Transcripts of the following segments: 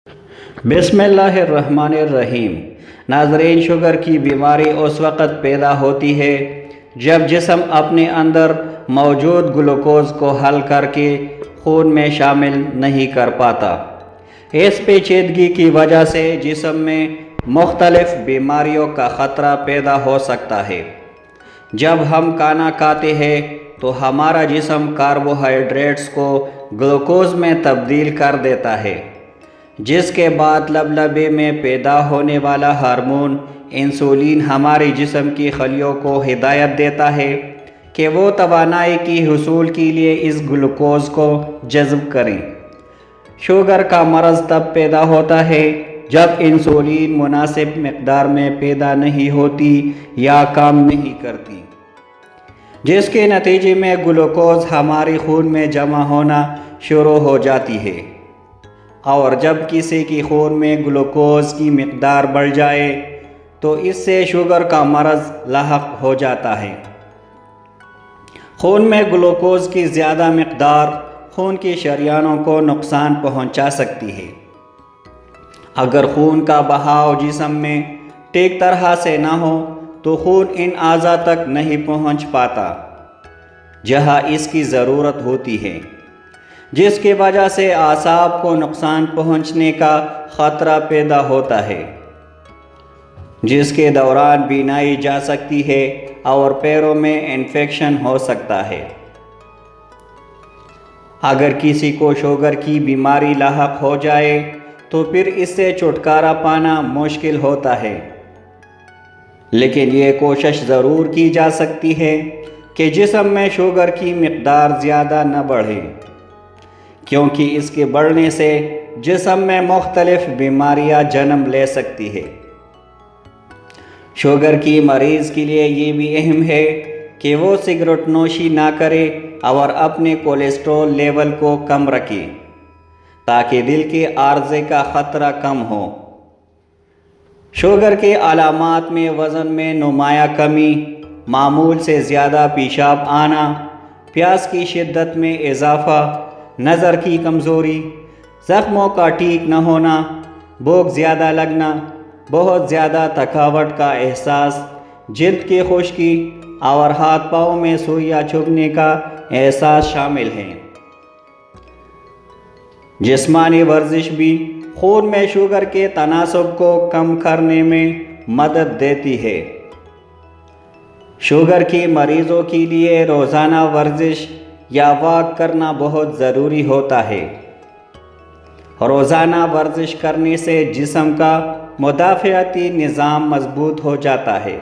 بسم اللہ الرحمن الرحیم۔ ناظرین، شوگر کی بیماری اس وقت پیدا ہوتی ہے جب جسم اپنے اندر موجود گلوکوز کو حل کر کے خون میں شامل نہیں کر پاتا۔ اس پیچیدگی کی وجہ سے جسم میں مختلف بیماریوں کا خطرہ پیدا ہو سکتا ہے۔ جب ہم کھانا کھاتے ہیں تو ہمارا جسم کاربوہائیڈریٹس کو گلوکوز میں تبدیل کر دیتا ہے، جس کے بعد لبلبے میں پیدا ہونے والا ہارمون انسولین ہمارے جسم کی خلیوں کو ہدایت دیتا ہے کہ وہ توانائی کی حصول کے لیے اس گلوکوز کو جذب کریں۔ شوگر کا مرض تب پیدا ہوتا ہے جب انسولین مناسب مقدار میں پیدا نہیں ہوتی یا کام نہیں کرتی، جس کے نتیجے میں گلوکوز ہمارے خون میں جمع ہونا شروع ہو جاتی ہے، اور جب کسی کی خون میں گلوکوز کی مقدار بڑھ جائے تو اس سے شوگر کا مرض لاحق ہو جاتا ہے۔ خون میں گلوکوز کی زیادہ مقدار خون کی شریانوں کو نقصان پہنچا سکتی ہے۔ اگر خون کا بہاؤ جسم میں ٹھیک طرح سے نہ ہو تو خون ان اعضاء تک نہیں پہنچ پاتا جہاں اس کی ضرورت ہوتی ہے، جس کی وجہ سے اعصاب کو نقصان پہنچنے کا خطرہ پیدا ہوتا ہے، جس کے دوران بینائی جا سکتی ہے اور پیروں میں انفیکشن ہو سکتا ہے۔ اگر کسی کو شوگر کی بیماری لاحق ہو جائے تو پھر اس سے چھٹکارا پانا مشکل ہوتا ہے، لیکن یہ کوشش ضرور کی جا سکتی ہے کہ جسم میں شوگر کی مقدار زیادہ نہ بڑھے، کیونکہ اس کے بڑھنے سے جسم میں مختلف بیماریاں جنم لے سکتی ہے۔ شوگر کی مریض کے لیے یہ بھی اہم ہے کہ وہ سگریٹ نوشی نہ کرے اور اپنے کولیسٹرول لیول کو کم رکھے تاکہ دل کے عارضے کا خطرہ کم ہو۔ شوگر کے علامات میں وزن میں نمایاں کمی، معمول سے زیادہ پیشاب آنا، پیاس کی شدت میں اضافہ، نظر کی کمزوری، زخموں کا ٹھیک نہ ہونا، بھوک زیادہ لگنا، بہت زیادہ تھکاوٹ کا احساس، جلد کی خشکی اور ہاتھ پاؤں میں سوئیاں چبھنے کا احساس شامل ہیں۔ جسمانی ورزش بھی خون میں شوگر کے تناسب کو کم کرنے میں مدد دیتی ہے۔ شوگر کی مریضوں کے لیے روزانہ ورزش یا واک کرنا بہت ضروری ہوتا ہے۔ روزانہ ورزش کرنے سے جسم کا مدافعتی نظام مضبوط ہو جاتا ہے،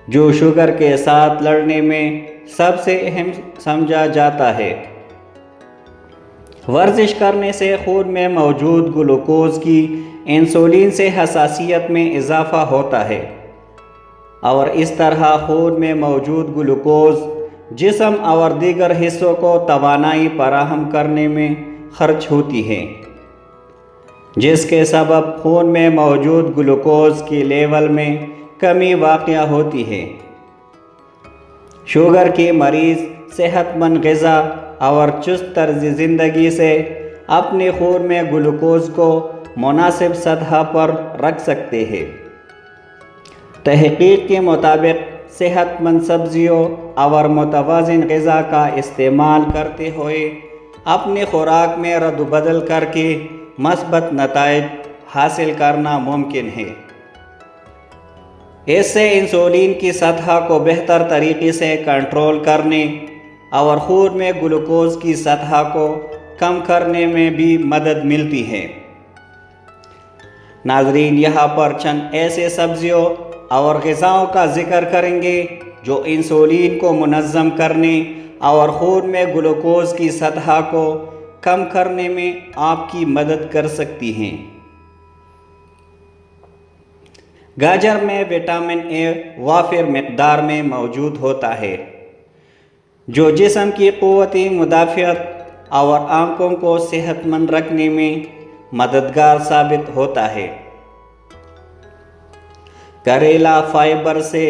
جو شوگر کے ساتھ لڑنے میں سب سے اہم سمجھا جاتا ہے۔ ورزش کرنے سے خون میں موجود گلوکوز کی انسولین سے حساسیت میں اضافہ ہوتا ہے، اور اس طرح خون میں موجود گلوکوز جسم اور دیگر حصوں کو توانائی فراہم کرنے میں خرچ ہوتی ہے، جس کے سبب خون میں موجود گلوکوز کے لیول میں کمی واقع ہوتی ہے۔ شوگر کے مریض صحت مند غذا اور چست طرز زندگی سے اپنے خون میں گلوکوز کو مناسب سطح پر رکھ سکتے ہیں۔ تحقیق کے مطابق صحت مند سبزیوں اور متوازن غذا کا استعمال کرتے ہوئے اپنی خوراک میں رد و بدل کر کے مثبت نتائج حاصل کرنا ممکن ہے۔ اس سے انسولین کی سطح کو بہتر طریقے سے کنٹرول کرنے اور خون میں گلوکوز کی سطح کو کم کرنے میں بھی مدد ملتی ہے۔ ناظرین، یہاں پر چند ایسے سبزیوں اور غذاؤں کا ذکر کریں گے جو انسولین کو منظم کرنے اور خون میں گلوکوز کی سطح کو کم کرنے میں آپ کی مدد کر سکتی ہیں۔ گاجر میں وٹامن اے وافر مقدار میں موجود ہوتا ہے، جو جسم کی قوتی مدافعت اور آنکھوں کو صحت مند رکھنے میں مددگار ثابت ہوتا ہے۔ کریلا فائبر سے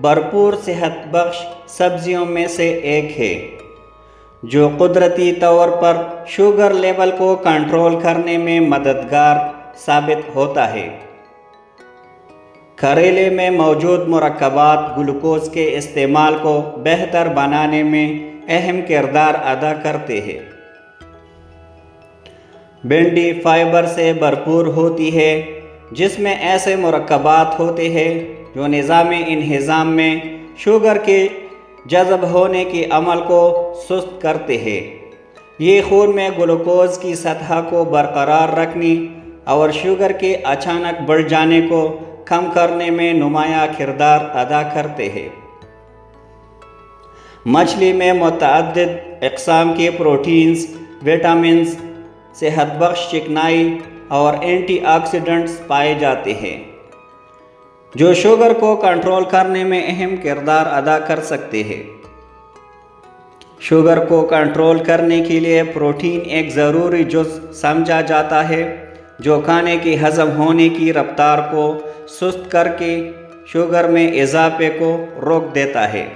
بھرپور صحت بخش سبزیوں میں سے ایک ہے، جو قدرتی طور پر شوگر لیول کو کنٹرول کرنے میں مددگار ثابت ہوتا ہے۔ کریلے میں موجود مرکبات گلوکوز کے استعمال کو بہتر بنانے میں اہم کردار ادا کرتے ہیں۔ بھنڈی فائبر سے بھرپور ہوتی ہے، جس میں ایسے مرکبات ہوتے ہیں جو نظام انہضام میں شوگر کے جذب ہونے کے عمل کو سست کرتے ہیں۔ یہ خون میں گلوکوز کی سطح کو برقرار رکھنے اور شوگر کے اچانک بڑھ جانے کو کم کرنے میں نمایاں کردار ادا کرتے ہیں۔ مچھلی میں متعدد اقسام کے پروٹینز، وٹامنز، صحت بخش چکنائی اور اینٹی آکسیڈنٹس پائے جاتے ہیں، جو شوگر کو کنٹرول کرنے میں اہم کردار ادا کر سکتے ہیں۔ شوگر کو کنٹرول کرنے کے لیے پروٹین ایک ضروری جز سمجھا جاتا ہے، جو کھانے کے ہضم ہونے کی رفتار کو سست کر کے شوگر میں اضافے کو روک دیتا ہے۔